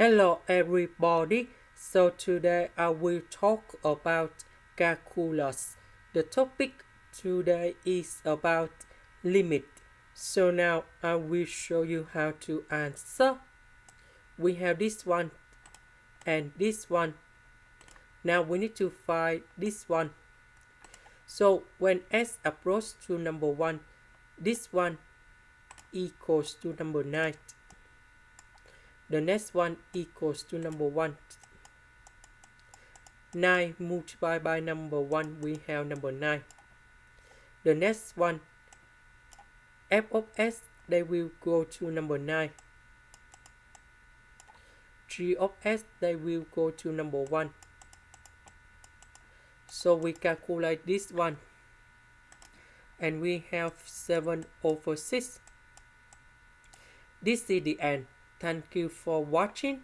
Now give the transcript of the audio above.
Hello everybody. So today I will talk about calculus. The topic today is about limit. So now I will show you how to answer. We have this one and this one. Now we need to find this one. So when s approaches to number 1, this one equals to number 9. The next one equals to number 1. 9 multiplied by number 1, we have number 9. The next one, f of s, they will go to number 9. G of s, they will go to number 1. So we calculate this one. And we have 7 over 6. This is the end. Thank you for watching.